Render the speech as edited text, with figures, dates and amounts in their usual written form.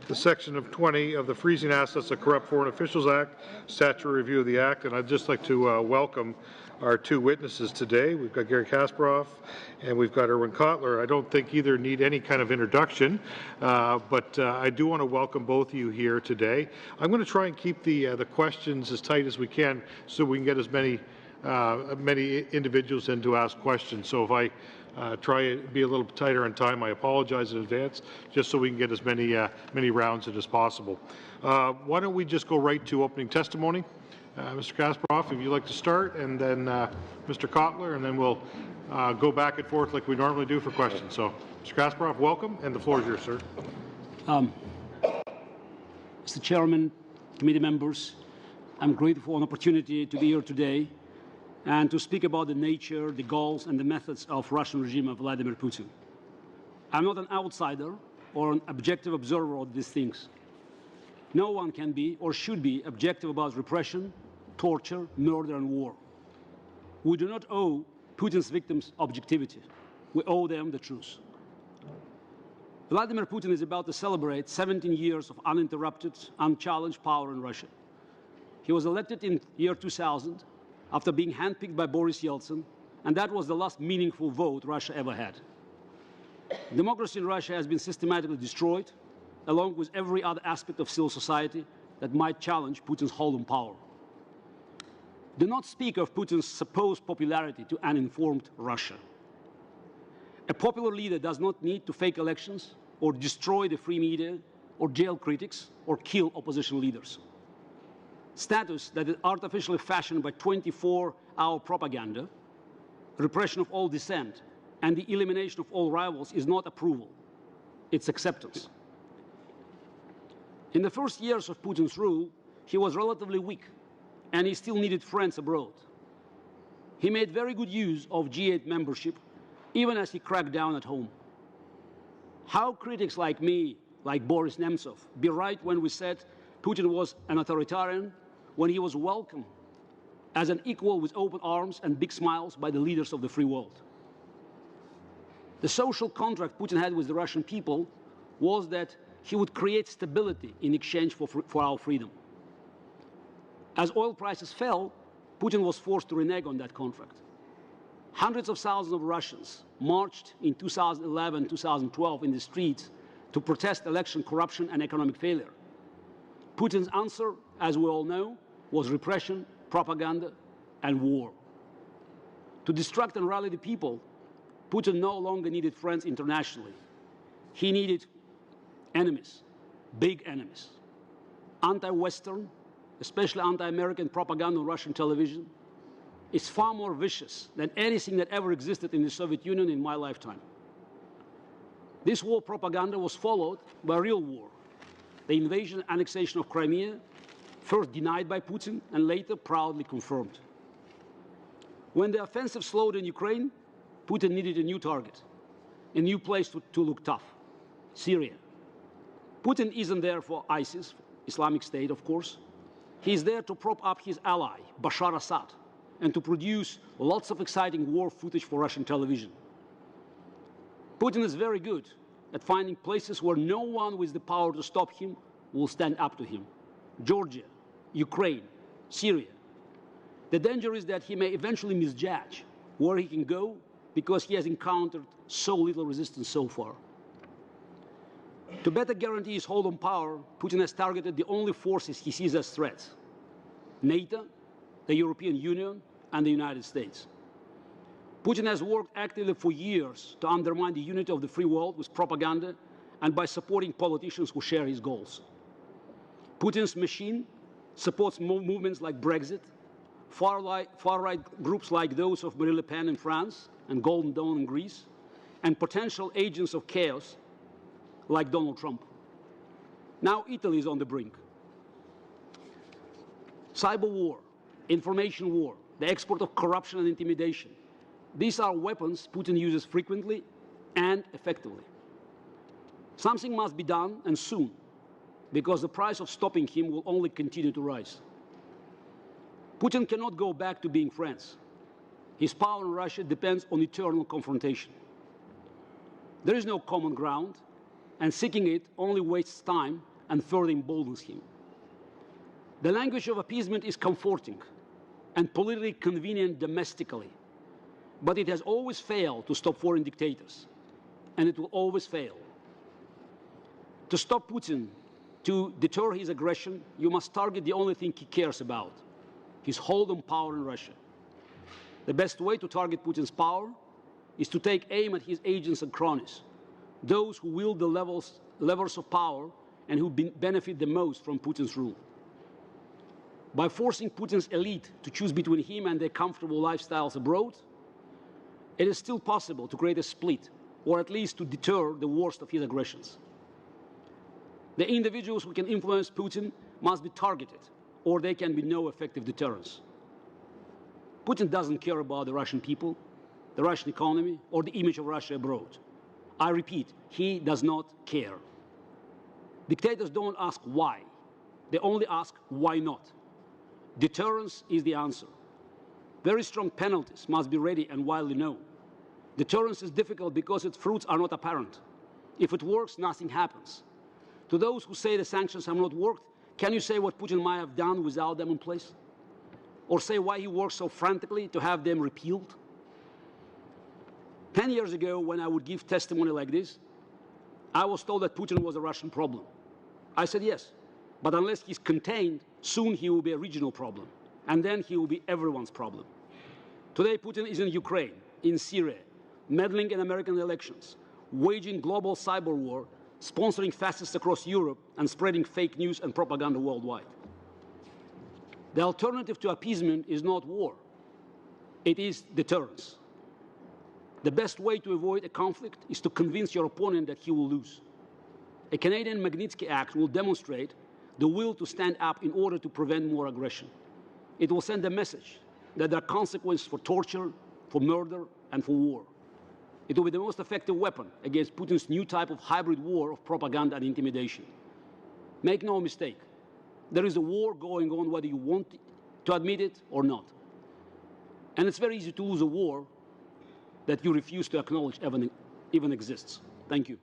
the section of 20 of the Freezing Assets of Corrupt Foreign Officials Act, statutory review of the Act, and I'd just like to welcome our two witnesses today. We've got Garry Kasparov and we've got Erwin Kotler. I don't think either need any kind of introduction, but I do want to welcome both of you here today. I'm going to try and keep the questions as tight as we can so we can get as many individuals in to ask questions. So if I try to be a little tighter on time, I apologize in advance, just so we can get as many rounds in as possible. Why don't we just go right to opening testimony? Mr. Kasparov, if you'd like to start, and then Mr. Kotler, and then we'll go back and forth like we normally do for questions. So, Mr. Kasparov, welcome, and the floor is yours, sir. Mr. Chairman, committee members, I'm grateful for an opportunity to be here today and to speak about the nature, the goals, and the methods of Russian regime of Vladimir Putin. I'm not an outsider or an objective observer of these things. No one can be or should be objective about repression, torture, murder, and war. We do not owe Putin's victims objectivity. We owe them the truth. Vladimir Putin is about to celebrate 17 years of uninterrupted, unchallenged power in Russia. He was elected in year 2000 after being handpicked by Boris Yeltsin, and that was the last meaningful vote Russia ever had. Democracy in Russia has been systematically destroyed, along with every other aspect of civil society that might challenge Putin's hold on power. Do not speak of Putin's supposed popularity to uninformed Russia. A popular leader does not need to fake elections or destroy the free media or jail critics or kill opposition leaders. Status that is artificially fashioned by 24-hour propaganda, repression of all dissent, and the elimination of all rivals is not approval. It's acceptance. In the first years of Putin's rule, he was relatively weak, and he still needed friends abroad. He made very good use of G8 membership, even as he cracked down at home. How critics like me, like Boris Nemtsov, be right when we said Putin was an authoritarian, when he was welcomed as an equal with open arms and big smiles by the leaders of the free world? The social contract Putin had with the Russian people was that he would create stability in exchange for our freedom. As oil prices fell, Putin was forced to renege on that contract. Hundreds of thousands of Russians marched in 2011, 2012 in the streets to protest election corruption and economic failure. Putin's answer, as we all know, was repression, propaganda, and war. To distract and rally the people, Putin no longer needed friends internationally. He needed enemies, big enemies. Anti-Western, especially anti-American propaganda on Russian television is far more vicious than anything that ever existed in the Soviet Union in my lifetime. This war propaganda was followed by real war, the invasion and annexation of Crimea, first denied by Putin and later proudly confirmed. When the offensive slowed in Ukraine, Putin needed a new target, a new place to look tough: Syria. Putin isn't there for ISIS, Islamic State, of course. He's there to prop up his ally, Bashar Assad, and to produce lots of exciting war footage for Russian television. Putin is very good at finding places where no one with the power to stop him will stand up to him: Georgia, Ukraine, Syria. The danger is that he may eventually misjudge where he can go because he has encountered so little resistance so far. To better guarantee his hold on power, Putin has targeted the only forces he sees as threats: NATO, the European Union, and the United States. Putin has worked actively for years to undermine the unity of the free world with propaganda and by supporting politicians who share his goals. Putin's machine supports movements like Brexit, far-right groups like those of Marine Le Pen in France and Golden Dawn in Greece, and potential agents of chaos like Donald Trump. Now Italy is on the brink. Cyber war, information war, the export of corruption and intimidation. These are weapons Putin uses frequently and effectively. Something must be done, and soon, because the price of stopping him will only continue to rise. Putin cannot go back to being friends. His power in Russia depends on eternal confrontation. There is no common ground, and seeking it only wastes time and further emboldens him. The language of appeasement is comforting and politically convenient domestically, but it has always failed to stop foreign dictators, and it will always fail. To stop Putin, to deter his aggression, you must target the only thing he cares about, his hold on power in Russia. The best way to target Putin's power is to take aim at his agents and cronies, those who wield the levers of power and who benefit the most from Putin's rule. By forcing Putin's elite to choose between him and their comfortable lifestyles abroad, it is still possible to create a split, or at least to deter the worst of his aggressions. The individuals who can influence Putin must be targeted, or there can be no effective deterrence. Putin doesn't care about the Russian people, the Russian economy, or the image of Russia abroad. I repeat, he does not care. Dictators don't ask why. They only ask why not. Deterrence is the answer. Very strong penalties must be ready and widely known. Deterrence is difficult because its fruits are not apparent. If it works, nothing happens. To those who say the sanctions have not worked, can you say what Putin might have done without them in place? Or say why he worked so frantically to have them repealed? 10 years ago, when I would give testimony like this, I was told that Putin was a Russian problem. I said yes, but unless he's contained, soon he will be a regional problem, and then he will be everyone's problem. Today, Putin is in Ukraine, in Syria, meddling in American elections, waging global cyber war, sponsoring fascists across Europe, and spreading fake news and propaganda worldwide. The alternative to appeasement is not war. It is deterrence. The best way to avoid a conflict is to convince your opponent that he will lose. A Canadian Magnitsky Act will demonstrate the will to stand up in order to prevent more aggression. It will send a message that there are consequences for torture, for murder, and for war. It will be the most effective weapon against Putin's new type of hybrid war of propaganda and intimidation. Make no mistake, there is a war going on whether you want to admit it or not. And it's very easy to lose a war that you refuse to acknowledge even exists. Thank you.